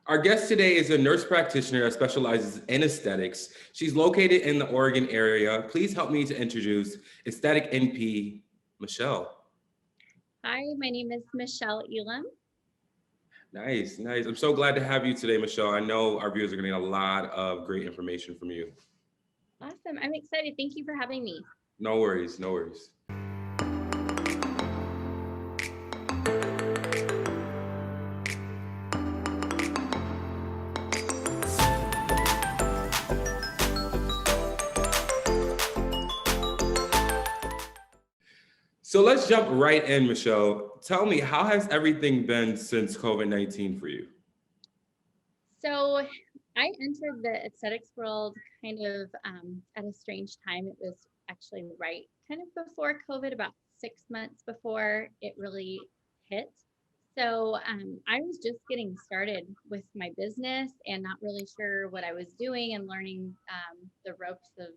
Our guest today is a nurse practitioner that specializes in aesthetics. She's located in the Oregon area. Please help me to introduce Aesthetic NP, Michelle. Hi, my name is Michelle Elam. Nice, nice. I'm so glad to have you today, Michelle. I know our viewers are going to get a lot of great information from you. Awesome. I'm excited. Thank you for having me. No worries, no worries. So let's jump right in, Michelle. Tell me, how has everything been since COVID-19 for you? So I entered the aesthetics world kind of at a strange time. It was actually right kind of before COVID, about 6 months before it really hit. So I was just getting started with my business and not really sure what I was doing and learning the ropes of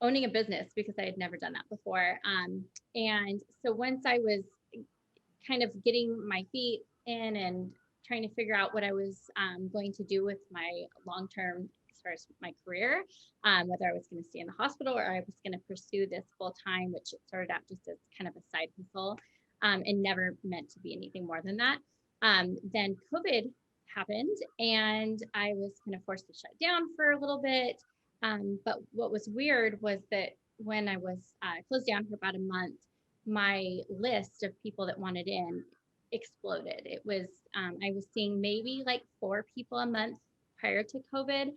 owning a business because I had never done that before. And so once I was kind of getting my feet in and trying to figure out what I was going to do with my long-term, as far as my career, whether I was going to stay in the hospital or I was going to pursue this full-time, which it started out just as kind of a side hustle and never meant to be anything more than that. Then COVID happened and I was kind of forced to shut down for a little bit. But what was weird was that when I was closed down for about a month, my list of people that wanted in exploded. It was, I was seeing maybe like 4 people a month prior to COVID,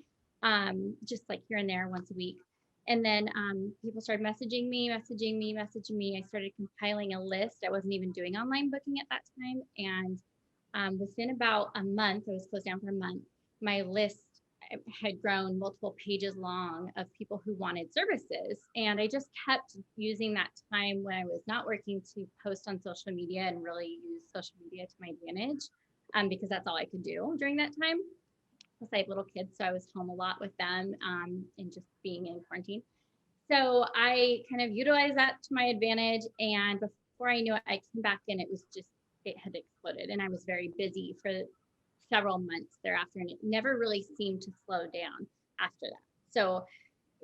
just like here and there once a week. And then people started messaging me. I started compiling a list. I wasn't even doing online booking at that time. And within about a month, I was closed down for a month, my list had grown multiple pages long of people who wanted services. And I just kept using that time when I was not working to post on social media and really use social media to my advantage because that's all I could do during that time. Plus I have little kids, so I was home a lot with them and just being in quarantine. So I kind of utilized that to my advantage. And before I knew it, I came back and it had exploded. And I was very busy for several months thereafter, and it never really seemed to slow down after that. So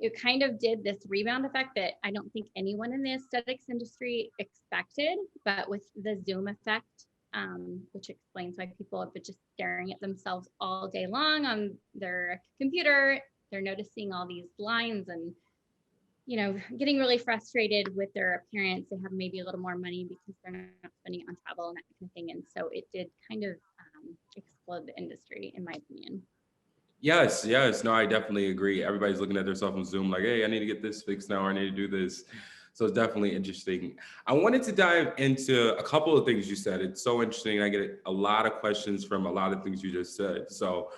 it kind of did this rebound effect that I don't think anyone in the aesthetics industry expected, but with the Zoom effect, which explains why people have been just staring at themselves all day long on their computer. They're noticing all these lines and, you know, getting really frustrated with their appearance. They have maybe a little more money because they're not spending on travel and that kind of thing. And so it did kind of explode the industry, in my opinion. Yes, yes. No, I definitely agree. Everybody's looking at their cell phone Zoom like, hey, I need to get this fixed now, or I need to do this. So it's definitely interesting. I wanted to dive into a couple of things you said. It's so interesting. I get a lot of questions from a lot of things you just said. So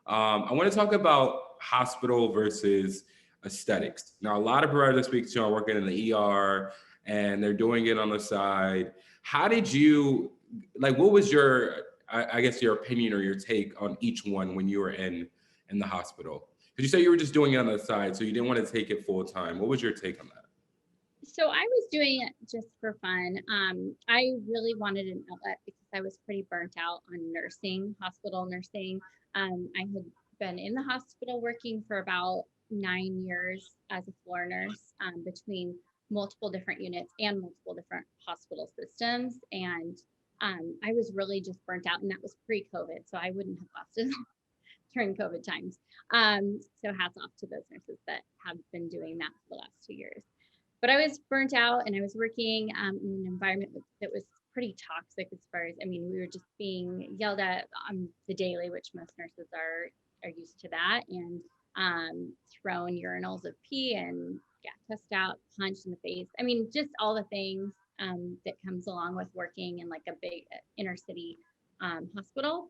I want to talk about hospital versus aesthetics. Now, a lot of providers I speak to are working in the ER and they're doing it on the side. How did you, like, what was your, I guess, your opinion or your take on each one when you were in the hospital? Because you say you were just doing it on the side, so you didn't want to take it full time. What was your take on that? So I was doing it just for fun. I really wanted an outlet because I was pretty burnt out on nursing, hospital nursing. I had been in the hospital working for about 9 years as a floor nurse between multiple different units and multiple different hospital systems. And I was really just burnt out, and that was pre-COVID, so I wouldn't have lasted during COVID times. So hats off to those nurses that have been doing that for the last 2 years. But I was burnt out, and I was working in an environment that was pretty toxic as far as, I mean, we were just being yelled at on the daily, which most nurses are used to that, and thrown urinals of pee and cussed out, punched in the face. I mean, just all the things that comes along with working in like a big inner city hospital.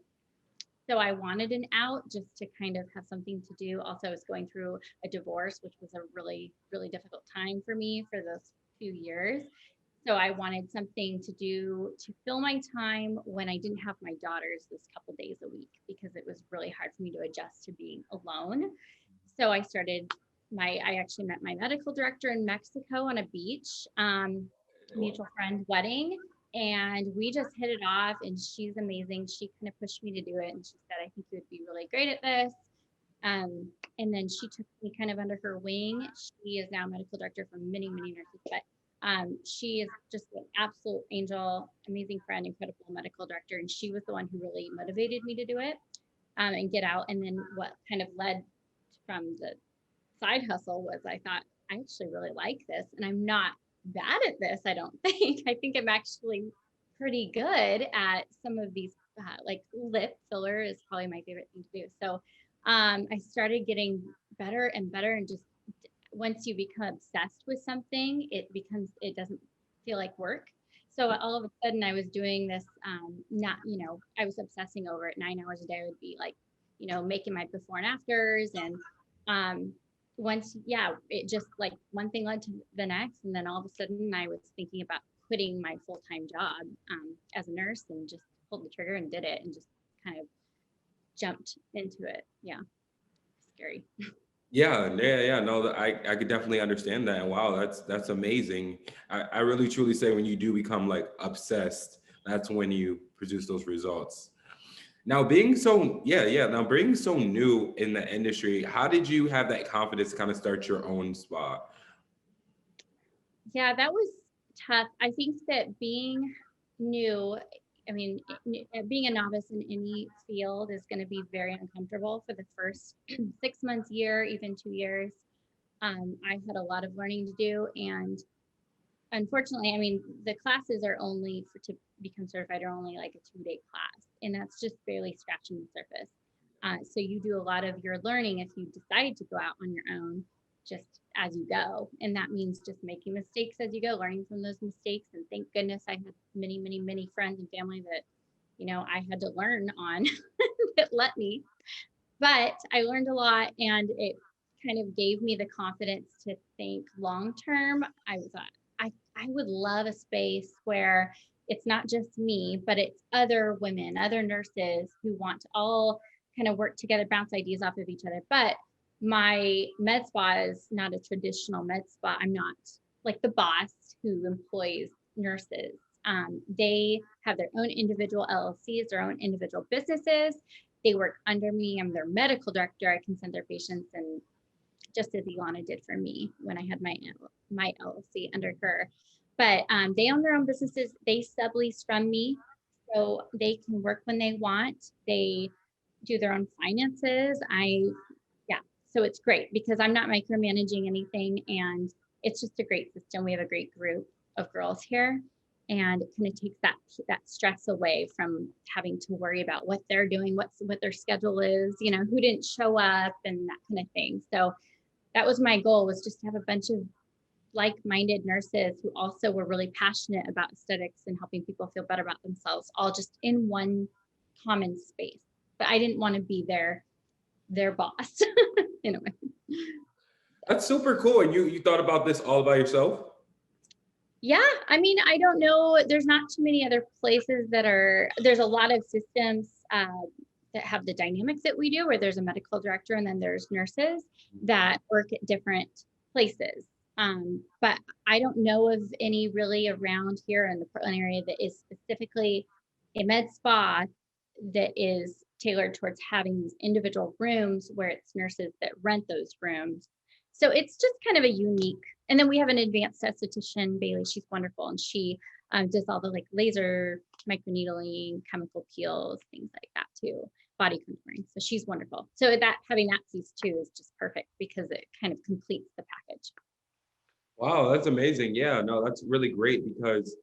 So I wanted an out just to kind of have something to do. Also, I was going through a divorce, which was a really, really difficult time for me for those few years. So I wanted something to do to fill my time when I didn't have my daughters this couple days a week, because it was really hard for me to adjust to being alone. So I actually met my medical director in Mexico on a beach, mutual friend wedding. and we just hit it off, and she's amazing. She kind of pushed me to do it, and she said, I think you would be really great at this. And then she took me kind of under her wing. She is now medical director for many, many nurses, but she is just an absolute angel, amazing friend, incredible medical director. And she was the one who really motivated me to do it and get out. And then what kind of led from the side hustle was I thought, I actually really like this, and I'm not bad at this, I don't think. I think I'm actually pretty good at some of these, like lip filler is probably my favorite thing to do. So I started getting better and better, and just once you become obsessed with something, it doesn't feel like work. So all of a sudden I was doing this, not, I was obsessing over it 9 hours a day. I would be like, making my before and afters. And once, it just like one thing led to the next. And then all of a sudden I was thinking about quitting my full-time job as a nurse, and just pulled the trigger and did it, and just kind of jumped into it. Yeah. Scary. Yeah. No, I could definitely understand that. Wow, that's amazing. I really truly say when you do become like obsessed, that's when you produce those results. Now now being so new in the industry, how did you have that confidence to kind of start your own spa? Yeah, that was tough. I think that being new, I mean, being a novice in any field is going to be very uncomfortable for the first 6 months, year, even 2 years. I had a lot of learning to do, and unfortunately, I mean, the classes are only to become certified are only like a 2-day class, and that's just barely scratching the surface. So you do a lot of your learning if you decide to go out on your own, just as you go. And that means just making mistakes as you go, learning from those mistakes. And thank goodness I had many, many, many friends and family that, I had to learn on that let me. But I learned a lot, and it kind of gave me the confidence to think long term. I would love a space where it's not just me, but it's other women, other nurses who want to all kind of work together, bounce ideas off of each other. But my med spa is not a traditional med spa. I'm not like the boss who employs nurses. They have their own individual LLCs, their own individual businesses. They work under me. I'm their medical director. I can send their patients, and just as Ilana did for me when I had my LLC under her. But they own their own businesses. They sublease from me, so they can work when they want. They do their own finances. Yeah, so it's great because I'm not micromanaging anything, and it's just a great system. We have a great group of girls here, and it kind of takes that stress away from having to worry about what they're doing, what their schedule is, who didn't show up, and that kind of thing. So that was my goal, was just to have a bunch of like-minded nurses who also were really passionate about aesthetics and helping people feel better about themselves, all just in one common space. But I didn't want to be their boss in a way. That's super cool. And you thought about this all by yourself? Yeah, I mean, I don't know. There's not too many other places there's a lot of systems that have the dynamics that we do, where there's a medical director and then there's nurses that work at different places. But I don't know of any really around here in the Portland area that is specifically a med spa that is tailored towards having these individual rooms where it's nurses that rent those rooms. So it's just kind of a unique. And then we have an advanced esthetician, Bailey. She's wonderful, and she does all the like laser, microneedling, chemical peels, things like that too, body contouring. So she's wonderful. So that having that piece too is just perfect because it kind of completes the package. Wow, that's amazing. Yeah, no, that's really great because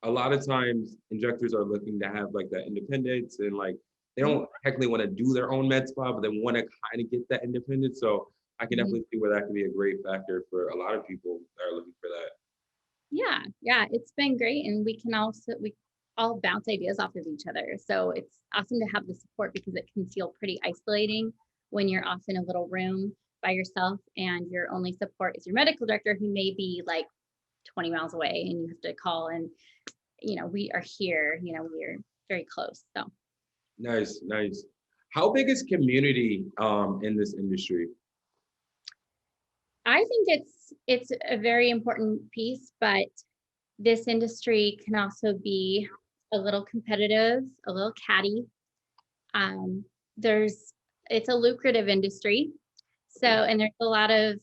a lot of times injectors are looking to have like that independence, and like they don't technically want to do their own med spa, but they want to kind of get that independence. So I can definitely see where that could be a great factor for a lot of people that are looking for that. Yeah, it's been great, and we all bounce ideas off of each other. So it's awesome to have the support because it can feel pretty isolating when you're off in a little room by yourself, and your only support is your medical director, who may be like 20 miles away, and you have to call. And we are here. We are very close. So Nice. How big is community in this industry? I think it's a very important piece, but this industry can also be a little competitive, a little catty. Um, there's it's a lucrative industry. So, and there's a lot of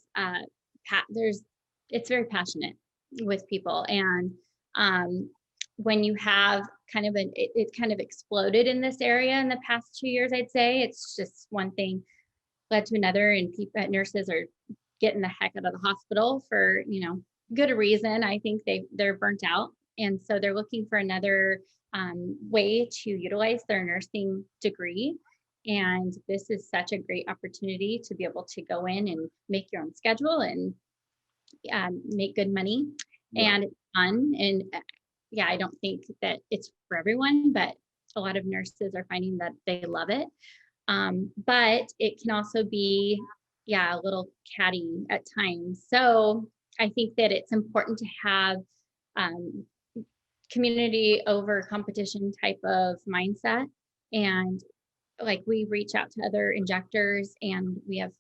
there's it's very passionate with people, and um, when you have kind of it kind of exploded in this area in the past 2 years, I'd say it's just one thing led to another, and people, nurses are getting the heck out of the hospital for good reason. I think they're burnt out, and so they're looking for another way to utilize their nursing degree. And this is such a great opportunity to be able to go in and make your own schedule and make good money, Yeah. and it's fun. And yeah, I don't think that it's for everyone, but a lot of nurses are finding that they love it. But it can also be, yeah, a little catty at times. So I think that it's important to have um, community over competition type of mindset. And like we reach out to other injectors, and we have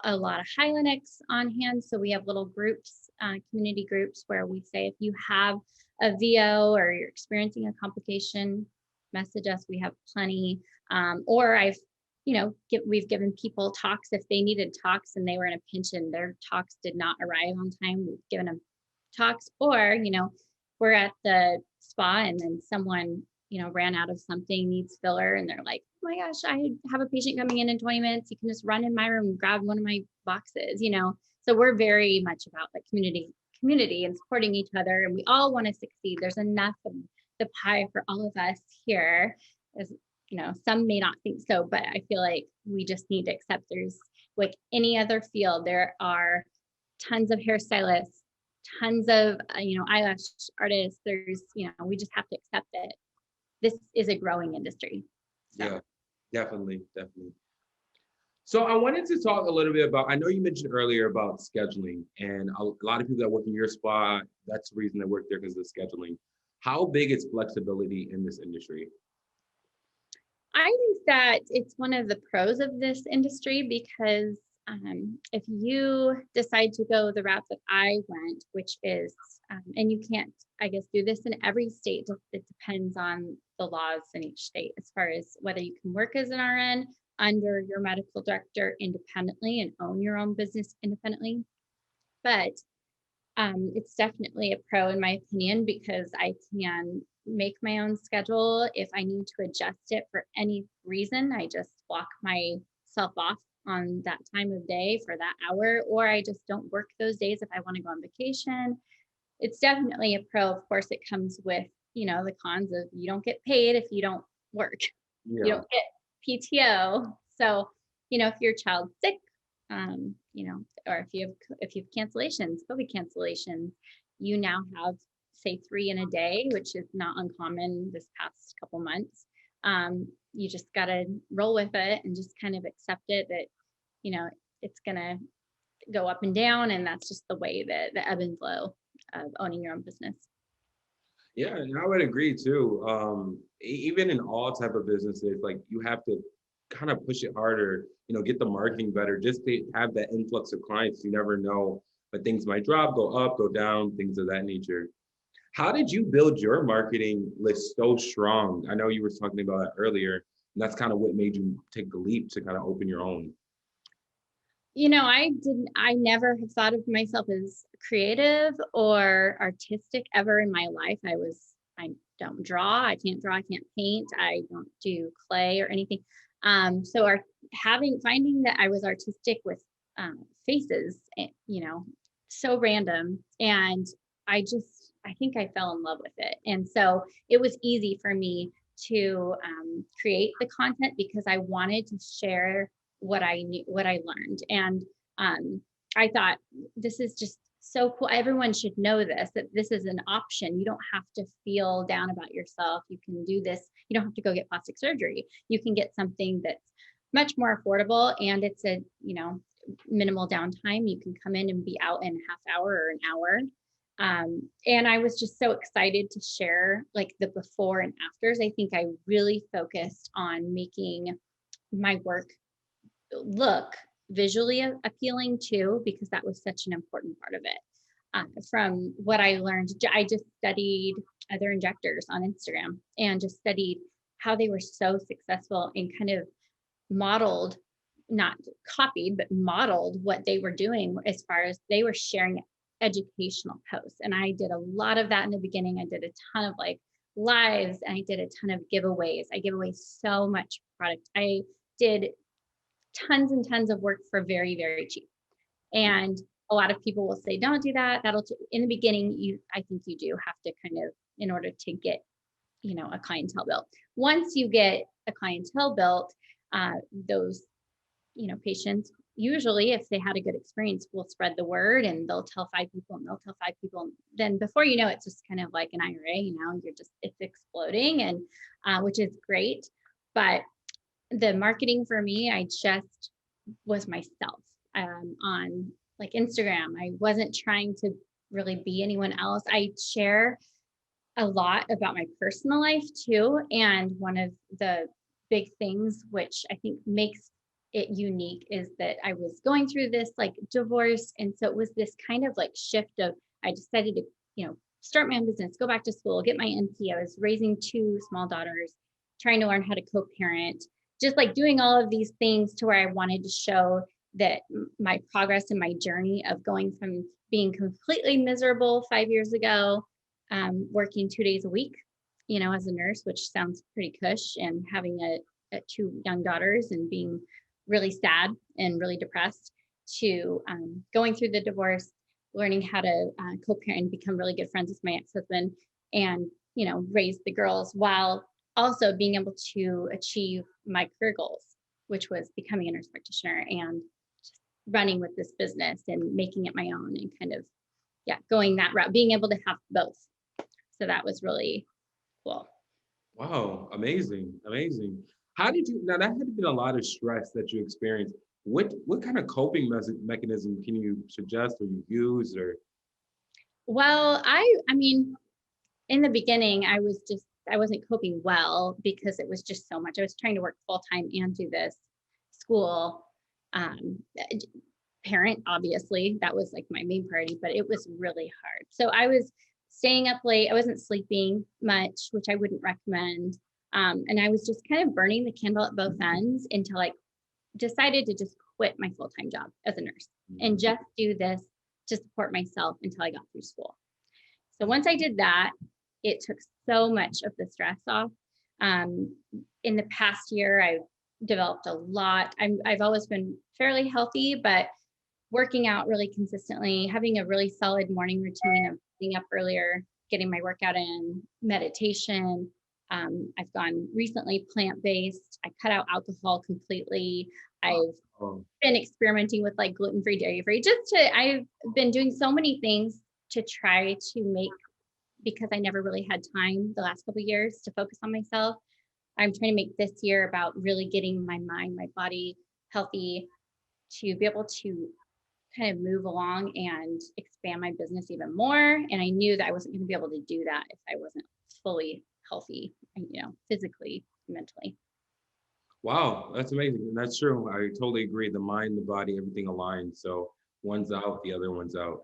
a lot of Hylenex on hand. So we have little groups, community groups, where we say, if you have a VO or you're experiencing a complication, message us. We have plenty. Or we've given people talks if they needed talks and they were in a pinch and their talks did not arrive on time. We've given them talks. Or, we're at the spa and then someone ran out of something, needs filler, and they're like, oh my gosh, I have a patient coming in 20 minutes. You can just run in my room and grab one of my boxes. So we're very much about like community and supporting each other, and we all want to succeed. There's enough of the pie for all of us here. As some may not think so, but I feel like we just need to accept there's, like any other field, there are tons of hairstylists, tons of eyelash artists. There's we just have to accept that this is a growing industry. So. Yeah, definitely. So I wanted to talk a little bit about, I know you mentioned earlier about scheduling, and a lot of people that work in your spa, that's the reason they work there, because of the scheduling. How big is flexibility in this industry? I think that it's one of the pros of this industry, because if you decide to go the route that I went, which is, and you can't, I guess, do this in every state. It depends on the laws in each state as far as whether you can work as an RN under your medical director independently and own your own business independently. But it's definitely a pro in my opinion, because I can make my own schedule. If I need to adjust it for any reason, I just block myself off on that time of day for that hour, or I just don't work those days if I want to go on vacation. It's definitely a pro. Of course, it comes with, the cons of you don't get paid if you don't work. You Yeah. don't get PTO. So, if your child's sick, or if you have cancellations, COVID cancellations, you now have, say, 3 in a day, which is not uncommon this past couple months. You just got to roll with it and just kind of accept it that, it's going to go up and down. And that's just the way that the ebb and flow of owning your own business. Yeah, and I would agree too. Even in all type of businesses, like you have to kind of push it harder, get the marketing better, just to have that influx of clients. You never know, but things might drop, go up, go down, things of that nature. How did you build your marketing list so strong? I know you were talking about it earlier, and that's kind of what made you take the leap to kind of open your own. I never have thought of myself as creative or artistic ever in my life. I don't draw, I can't paint, I don't do clay or anything. So finding that I was artistic with faces, so random. And I think I fell in love with it. And so it was easy for me to create the content, because I wanted to share what I knew, what I learned. And I thought, this is just so cool. Everyone should know this, that this is an option. You don't have to feel down about yourself. You can do this. You don't have to go get plastic surgery. You can get something that's much more affordable, and it's a, minimal downtime. You can come in and be out in a half hour or an hour. And I was just so excited to share like the before and afters. I think I really focused on making my work look visually appealing too, because that was such an important part of it. from what I learned, I just studied other injectors on Instagram and just studied how they were so successful and kind of modeled, not copied, but modeled what they were doing as far as they were sharing educational posts. And I did a lot of that in the beginning. I did a ton of like lives and I did a ton of giveaways. I give away so much product. I did tons and tons of work for very, very cheap. And a lot of people will say, don't do that. In the beginning, I think you do have to kind of, in order to get, a clientele built. Once you get a clientele built, those, patients, usually if they had a good experience, will spread the word and they'll tell 5 people and they'll tell 5 people. And then before you know, it's just kind of like an IRA, it's exploding and which is great. But the marketing for me, I just was myself on like Instagram. I wasn't trying to really be anyone else. I share a lot about my personal life too. And one of the big things which I think makes it unique is that I was going through this like divorce. And so it was this kind of like shift of, I decided to, start my own business, go back to school, get my NP. I was raising 2 small daughters, trying to learn how to co-parent, just like doing all of these things to where I wanted to show that my progress and my journey of going from being completely miserable 5 years ago, working 2 days a week, as a nurse, which sounds pretty cush, and having a 2 young daughters and being really sad and really depressed, to going through the divorce, learning how to co-parent and become really good friends with my ex-husband, and raise the girls while also being able to achieve my career goals, which was becoming a nurse practitioner and just running with this business and making it my own and kind of, going that route, being able to have both. So that was really cool. Wow, amazing, amazing. How did you, now that had to be a lot of stress that you experienced. What kind of coping mechanism can you suggest or you use or? Well, I mean, in the beginning, I wasn't coping well because it was just so much. I was trying to work full time and do this school, um, parent, obviously. That was like my main priority, but it was really hard. So I was staying up late. I wasn't sleeping much, which I wouldn't recommend. And I was just kind of burning the candle at both ends until I decided to just quit my full-time job as a nurse and just do this to support myself until I got through school. So once I did that, it took so much of the stress off. In the past year, I've developed a lot. I've always been fairly healthy, but working out really consistently, having a really solid morning routine of getting up earlier, getting my workout in, meditation. I've gone recently plant-based. I cut out alcohol completely. I've been experimenting with like gluten-free, dairy-free, I've been doing so many things to try to make, because I never really had time the last couple of years to focus on myself. I'm trying to make this year about really getting my mind, my body healthy to be able to kind of move along and expand my business even more. And I knew that I wasn't going to be able to do that if I wasn't fully healthy, physically, mentally. Wow, that's amazing. And that's true. I totally agree. The mind, the body, everything aligned. So one's out, the other one's out.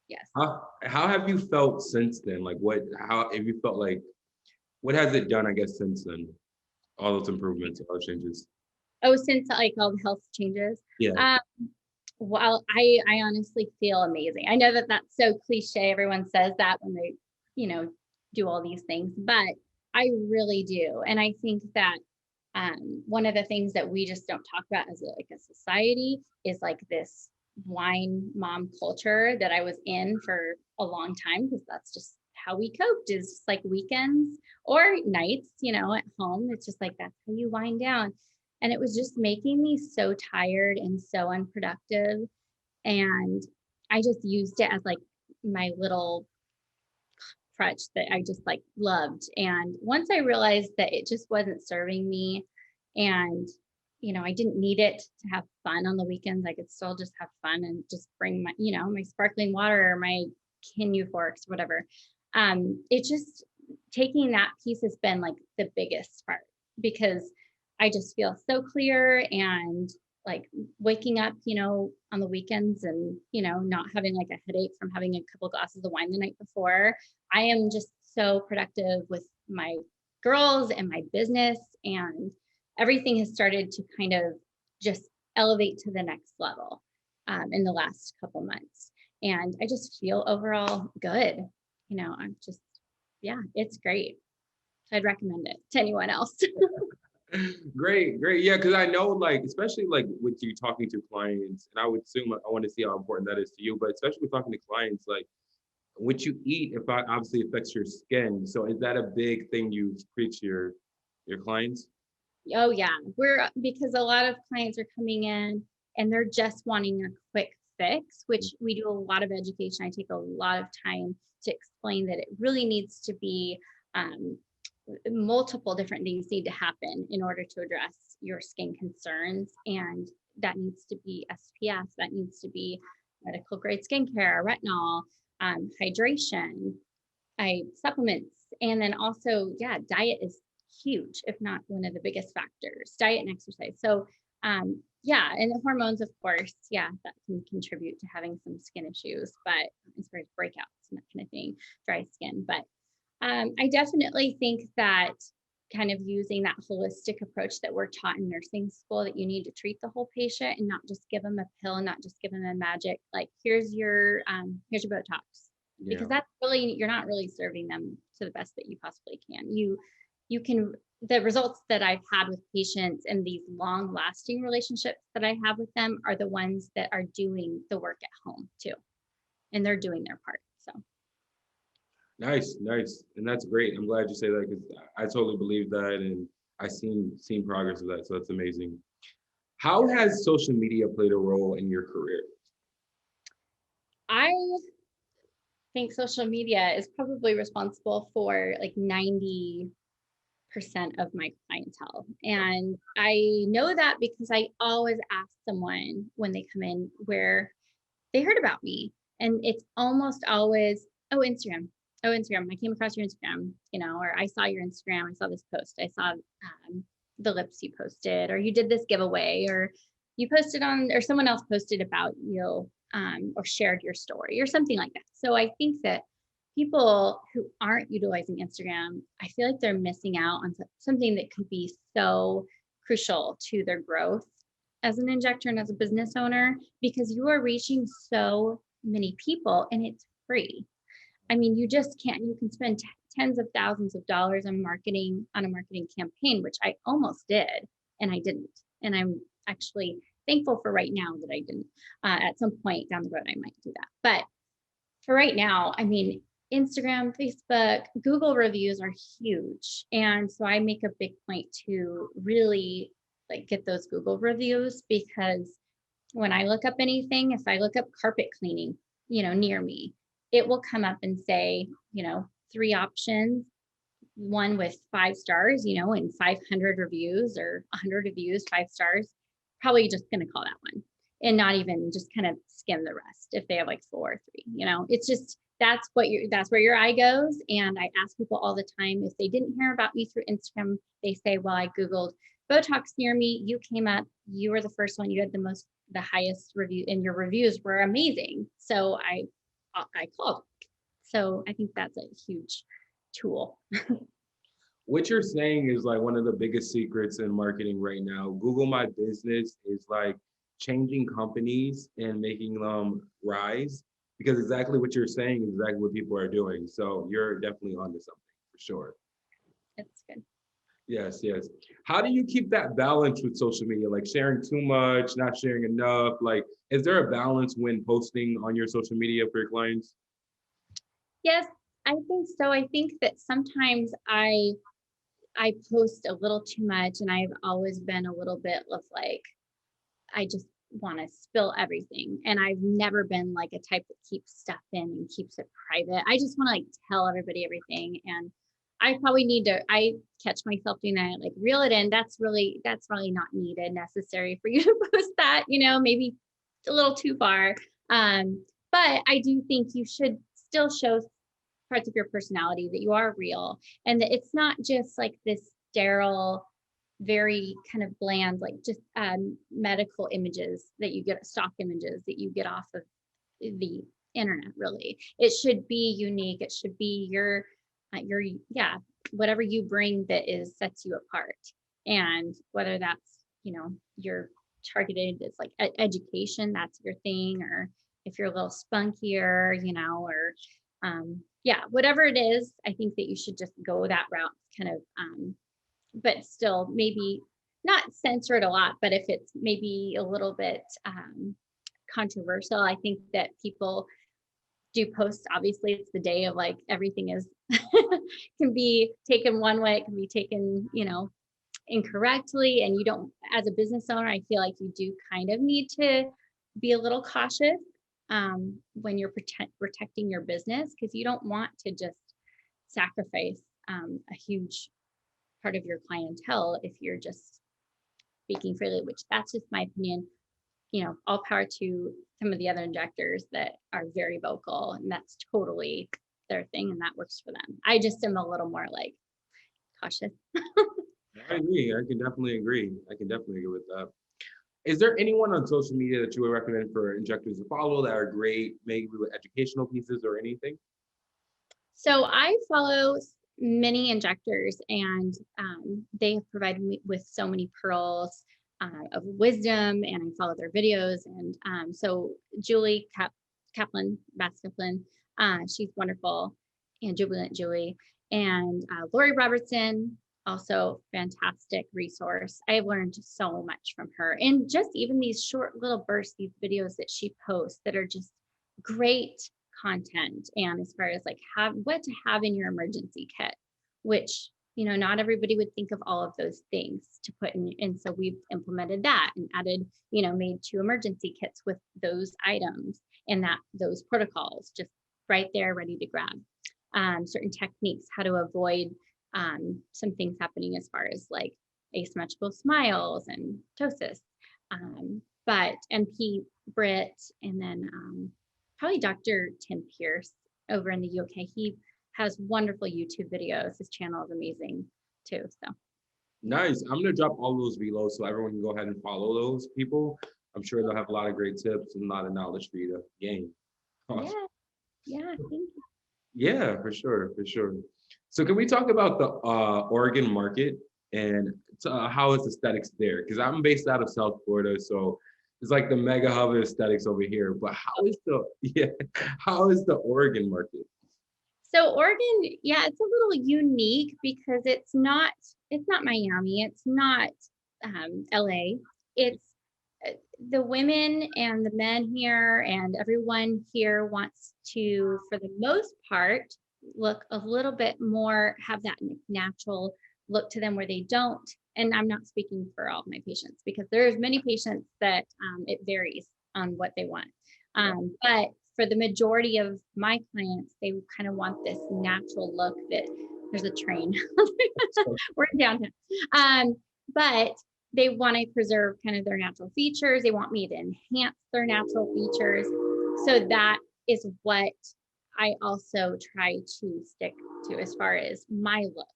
Yes. How have you felt since then? Like how have you felt like, what has it done, I guess, since then? All those improvements, all those changes. Oh, since like all the health changes. Yeah. Well, I honestly feel amazing. I know that that's so cliche. Everyone says that when they, do all these things, but I really do. And I think that one of the things that we just don't talk about as a society is like this wine mom culture that I was in for a long time, because that's just how we coped, is just like weekends or nights, at home. It's just like, that's how you wind down. And it was just making me so tired and so unproductive. And I just used it as like my little crutch that I just like loved. And once I realized that it just wasn't serving me, and I didn't need it to have fun on the weekends, I could still just have fun and just bring my, my sparkling water or my Kenyu forks, whatever. It just, taking that piece has been like the biggest part, because I just feel so clear and like waking up, on the weekends and, not having like a headache from having a couple glasses of wine the night before. I am just so productive with my girls and my business, and everything has started to kind of just elevate to the next level in the last couple months. And I just feel overall good. I'm just, yeah, it's great. I'd recommend it to anyone else. Great, great. Yeah, because I know, like, especially like with you talking to clients, and I would assume I want to see how important that is to you, but especially with talking to clients, like what you eat, if I obviously affects your skin. So is that a big thing you preach to your clients? Oh yeah, because a lot of clients are coming in and they're just wanting a quick fix, which we do a lot of education. I take a lot of time to explain that it really needs to be um, multiple different things need to happen in order to address your skin concerns, and that needs to be SPF, that needs to be medical grade skincare, retinol, hydration, supplements, and then also, yeah, diet is huge, if not one of the biggest factors, diet and exercise. So, yeah, and the hormones, of course, yeah, that can contribute to having some skin issues, but as far as breakouts and that kind of thing, dry skin. But I definitely think that kind of using that holistic approach that we're taught in nursing school, that you need to treat the whole patient and not just give them a pill and not just give them a magic, like here's your Botox, because Yeah. that's really, you're not really serving them to the best that you possibly can. You can, the results that I've had with patients and these long lasting relationships that I have with them are the ones that are doing the work at home too, and they're doing their part. So Nice, nice. And that's great. I'm glad you say that because I totally believe that and I seen progress with that. So that's amazing. How has social media played a role in your career? I think social media is probably responsible for like 90% of my clientele. And I know that because I always ask someone when they come in where they heard about me. And it's almost always, oh, Instagram. Oh, Instagram. I came across your Instagram, or I saw your Instagram. I saw this post. I saw the lips you posted, or you did this giveaway, or you posted on, or someone else posted about you, or shared your story, or something like that. So I think that people who aren't utilizing Instagram, I feel like they're missing out on something that could be so crucial to their growth as an injector and as a business owner, because you are reaching so many people and it's free. I mean, you just can't, you can spend tens of thousands of dollars on marketing, on a marketing campaign, which I almost did and I didn't. And I'm actually thankful for right now that I didn't. At some point down the road, I might do that. But for right now, I mean, Instagram, Facebook, Google reviews are huge. And so I make a big point to really like get those Google reviews, because when I look up anything, if I look up carpet cleaning, near me, it will come up and say, three options, one with 5 stars, and 500 reviews or 100 reviews, 5 stars, probably just going to call that one and not even just kind of skim the rest if they have like 4 or 3. It's just, that's where your eye goes. And I ask people all the time, if they didn't hear about me through Instagram, they say, well, I Googled Botox near me, you came up, you were the first one, you had the highest review, and your reviews were amazing. So I called. So I think that's a huge tool. What you're saying is like one of the biggest secrets in marketing right now. Google My Business is like changing companies and making them rise because exactly what you're saying is exactly what people are doing. So you're definitely onto something for sure. That's good. Yes, yes. How do you keep that balance with social media? Like sharing too much, not sharing enough? Like, is there a balance when posting on your social media for your clients? Yes, I think so. I think that sometimes I post a little too much, and I've always been a little bit of like, I just want to spill everything. And I've never been like a type that keeps stuff in and keeps it private. I just want to like tell everybody everything. And I probably need to, I catch myself doing that, like reel it in. That's really not needed, necessary for you to post that, maybe a little too far. But I do think you should still show parts of your personality, that you are real, and that it's not just like this sterile very kind of bland, like just medical images that you get, stock images that you get off of the internet. Really, it should be unique. It should be yeah, whatever you bring that sets you apart. And whether that's, you're targeted as like education, that's your thing, or if you're a little spunkier, or yeah, whatever it is, I think that you should just go that route, kind of, but still maybe not censor it a lot, but if it's maybe a little bit controversial, I think that people do post. Obviously, it's the day of like everything is can be taken one way, it can be taken, incorrectly. And you don't, as a business owner, I feel like you do kind of need to be a little cautious when you're protecting your business, because you don't want to just sacrifice a huge part of your clientele if you're just speaking freely, which that's just my opinion. All power to some of the other injectors that are very vocal, and that's totally their thing and that works for them. I just am a little more like cautious. I agree. I can definitely agree with that. Is there anyone on social media that you would recommend for injectors to follow that are great, maybe with educational pieces or anything? So I follow many injectors, and they have provided me with so many pearls of wisdom, and I follow their videos. And so Julie Kaplan, Bass Kaplan, she's wonderful, and Jubilant Julie, and Lori Robertson, also fantastic resource. I've learned so much from her, and just even these short little bursts, these videos that she posts that are just great content. And as far as like what to have in your emergency kit, which not everybody would think of all of those things to put in. And so we've implemented that and added, made 2 emergency kits with those items and those protocols just right there ready to grab. Certain techniques, how to avoid some things happening as far as like asymmetrical smiles and ptosis. But NP Britt, and then probably Dr. Tim Pierce over in the UK. He has wonderful YouTube videos. His channel is amazing too. So Nice. I'm gonna drop all those below so everyone can go ahead and follow those people. I'm sure they'll have a lot of great tips and a lot of knowledge for you to gain. Awesome. yeah, thank you. Yeah, for sure, for sure. So can we talk about the Oregon market and how is aesthetics there? Because I'm based out of South Florida, so it's like the mega hub of aesthetics over here. But how is the Oregon market? So Oregon, yeah, it's a little unique because it's not Miami, it's not LA. It's the women and the men here, and everyone here wants to, for the most part, look a little bit more, have that natural look to them, where they don't. And I'm not speaking for all of my patients, because there's many patients that it varies on what they want. But for the majority of my clients, they kind of want this natural look. That there's a train. We're in downtown. But they want to preserve kind of their natural features. They want me to enhance their natural features. So that is what I also try to stick to as far as my look.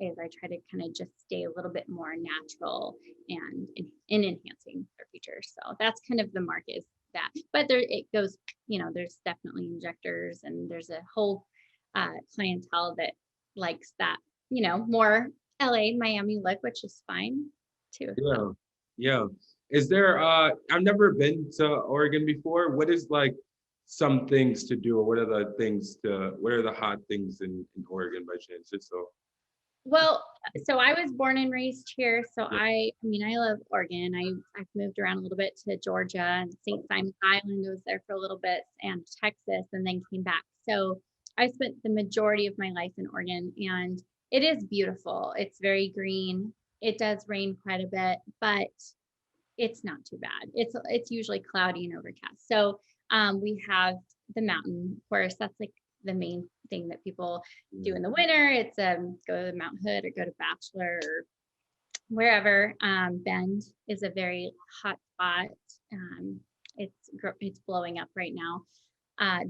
Is I try to kind of just stay a little bit more natural and in enhancing their features. So that's kind of the mark is that. But there it goes, there's definitely injectors, and there's a whole clientele that likes that, more LA, Miami look, which is fine too. Yeah, So. yeah. Is there I've never been to Oregon before. What is like some things to do, or what are the hot things in Oregon by chance? Just so Well, so I was born and raised here. So yeah. I love Oregon. I've moved around a little bit to Georgia and St. Simon Island. I was there for a little bit, and Texas, and then came back. So I spent the majority of my life in Oregon, and it is beautiful. It's very green. It does rain quite a bit, but it's not too bad. It's usually cloudy and overcast. So we have the mountain, of course. That's like the main thing that people do in the winter. It's go to Mount Hood or go to Bachelor or wherever. Bend is a very hot spot. It's blowing up right now.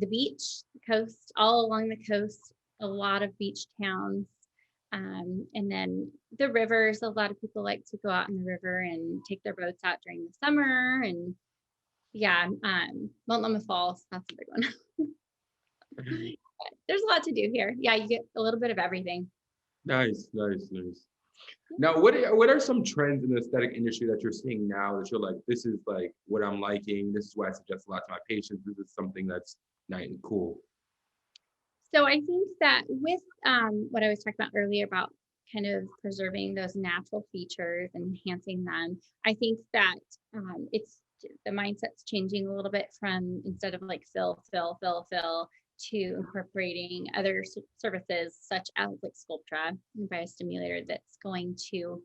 The beach, the coast, all along the coast, a lot of beach towns. And then the rivers, a lot of people like to go out in the river and take their boats out during the summer. And yeah, Mount Lemmon Falls, that's a big one. But there's a lot to do here. Yeah, you get a little bit of everything. Nice, nice, nice. Now, what are some trends in the aesthetic industry that you're seeing now that you're like, this is like what I'm liking. This is what I suggest a lot to my patients. This is something that's nice and cool. So I think that with what I was talking about earlier about kind of preserving those natural features and enhancing them, I think that it's the mindset's changing a little bit from instead of like fill, fill, fill, fill to incorporating other services such as like Sculptra, a biostimulator that's going to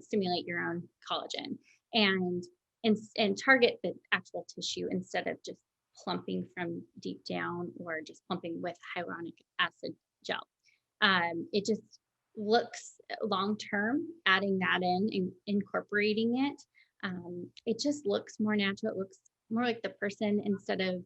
stimulate your own collagen and and target the actual tissue instead of just plumping from deep down or just plumping with hyaluronic acid gel. It just looks long term, adding that in and incorporating it. It just looks more natural. It looks more like the person instead of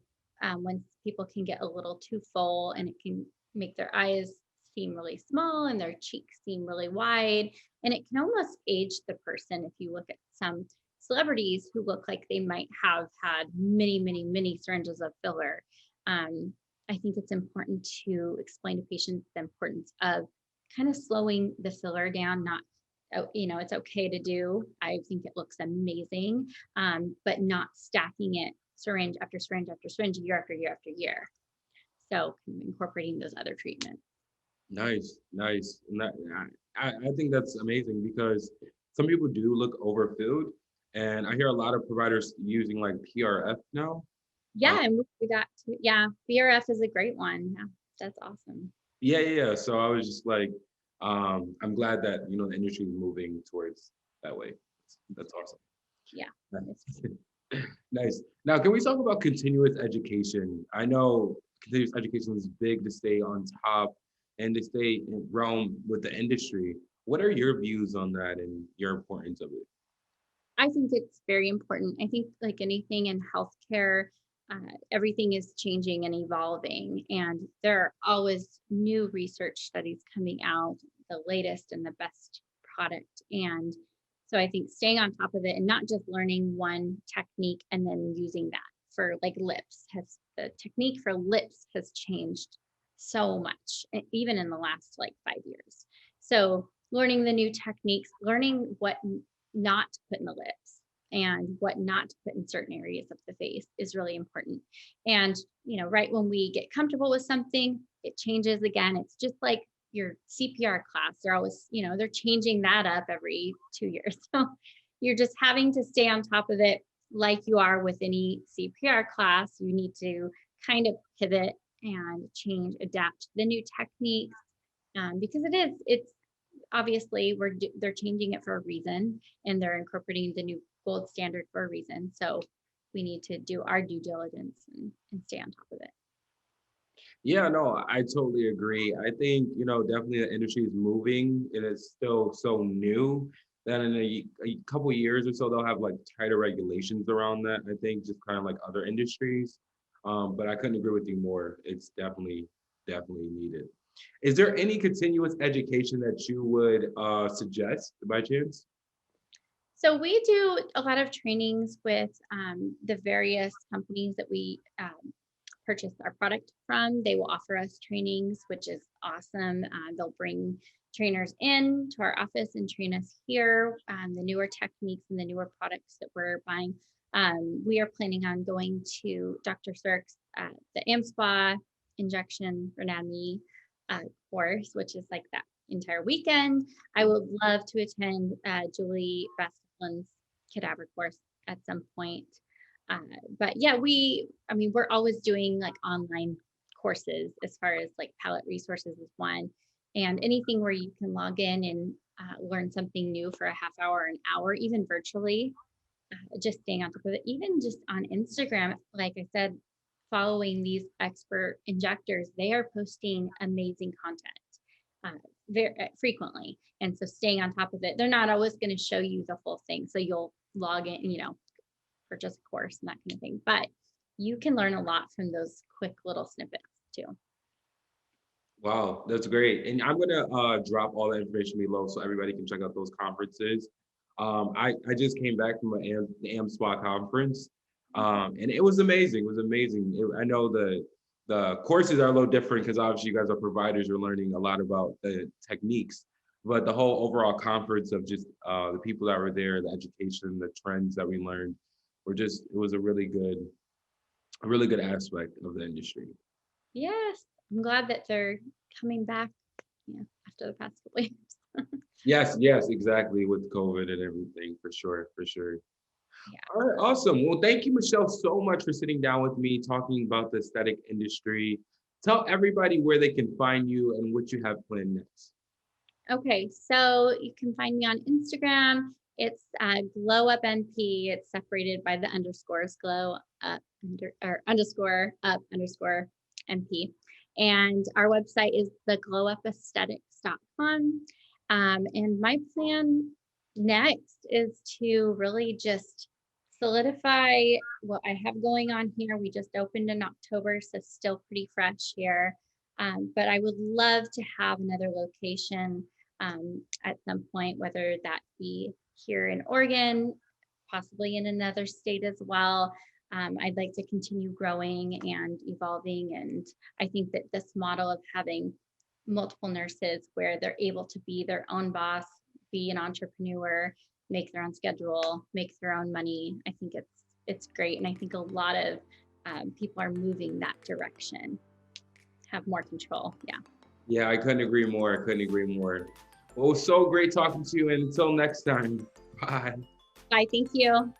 when people can get a little too full and it can make their eyes seem really small and their cheeks seem really wide. And it can almost age the person if you look at some celebrities who look like they might have had many, many, many syringes of filler. Um, I think it's important to explain to patients the importance of kind of slowing the filler down, not it's okay to do. I think it looks amazing, but not stacking it syringe after syringe after syringe, year after year after year. So incorporating those other treatments. Nice, nice. And I think that's amazing because some people do look overfilled, and I hear a lot of providers using like PRF now. Uh, Yeah, and we do that too. Yeah, BRF is a great one. Yeah, that's awesome. yeah, yeah, yeah. So I was just like, I'm glad that the industry is moving towards that way. That's awesome. Yeah. It's Nice. Now, can we talk about continuous education? I know continuous education is big to stay on top and to stay in realm with the industry. What are your views on that and your importance of it? I think it's very important. I think like anything in healthcare, everything is changing and evolving, and there are always new research studies coming out, the latest and the best product. And so I think staying on top of it and not just learning one technique and then using that for like lips has the technique for lips has changed so much, even in the last like 5 years. So learning the new techniques, learning what not to put in the lips and what not to put in certain areas of the face is really important. And, right when we get comfortable with something, it changes again. It's just like your CPR class. They're always, they're changing that up every 2 years. So you're just having to stay on top of it like you are with any CPR class. You need to kind of pivot and change, adapt to the new techniques because it's obviously they're changing it for a reason and they're incorporating the new gold standard for a reason. So we need to do our due diligence and stay on top of it. Yeah, no, I totally agree. I think, definitely the industry is moving. It is still so new that in a couple years or so, they'll have like tighter regulations around that. I think just kind of like other industries. But I couldn't agree with you more. It's definitely needed. Is there any continuous education that you would suggest by chance? So we do a lot of trainings with the various companies that we purchase our product from. They will offer us trainings, which is awesome. They'll bring trainers in to our office and train us here the newer techniques and the newer products that we're buying. We are planning on going to Dr. Sirk's the AmSpa injection for anatomy course, which is like that entire weekend. I would love to attend Julie Bastlin's cadaver course at some point. Uh, but yeah, we're always doing like online courses as far as like palette resources is one. And anything where you can log in and learn something new for a half hour, an hour, even virtually, just staying on top of it, even just on Instagram, like I said, following these expert injectors, they are posting amazing content very frequently. And so staying on top of it, they're not always going to show you the full thing. So you'll log in, purchase a course and that kind of thing. But you can learn a lot from those quick little snippets too. Wow, that's great. And I'm gonna drop all the information below so everybody can check out those conferences. I just came back from the AM Spa conference, and it was amazing. It was amazing. I know the courses are a little different because obviously you guys are providers. You're learning a lot about the techniques, but the whole overall conference of just the people that were there, the education, the trends that we learned, were just it was a really good aspect of the industry. Yes, I'm glad that they're coming back, after the past couple years. Yes, yes, exactly, with COVID and everything, for sure, for sure. Yeah. All right, awesome. Well, thank you, Michelle, so much for sitting down with me, talking about the aesthetic industry. Tell everybody where they can find you and what you have planned next. Okay, so you can find me on Instagram. It's Glow Up NP. It's separated by the underscores, Glow Up or underscore up underscore NP. And our website is theglowupaesthetics.com. And my plan next is to really just solidify what I have going on here. We just opened in October, so still pretty fresh here. But I would love to have another location at some point, whether that be here in Oregon, possibly in another state as well. I'd like to continue growing and evolving. And I think that this model of having multiple nurses where they're able to be their own boss, be an entrepreneur, make their own schedule, make their own money, I think it's great. And I think a lot of people are moving that direction, have more control. Yeah. Yeah, I couldn't agree more. I couldn't agree more. Well, it was so great talking to you, and until next time, bye. Bye. Thank you.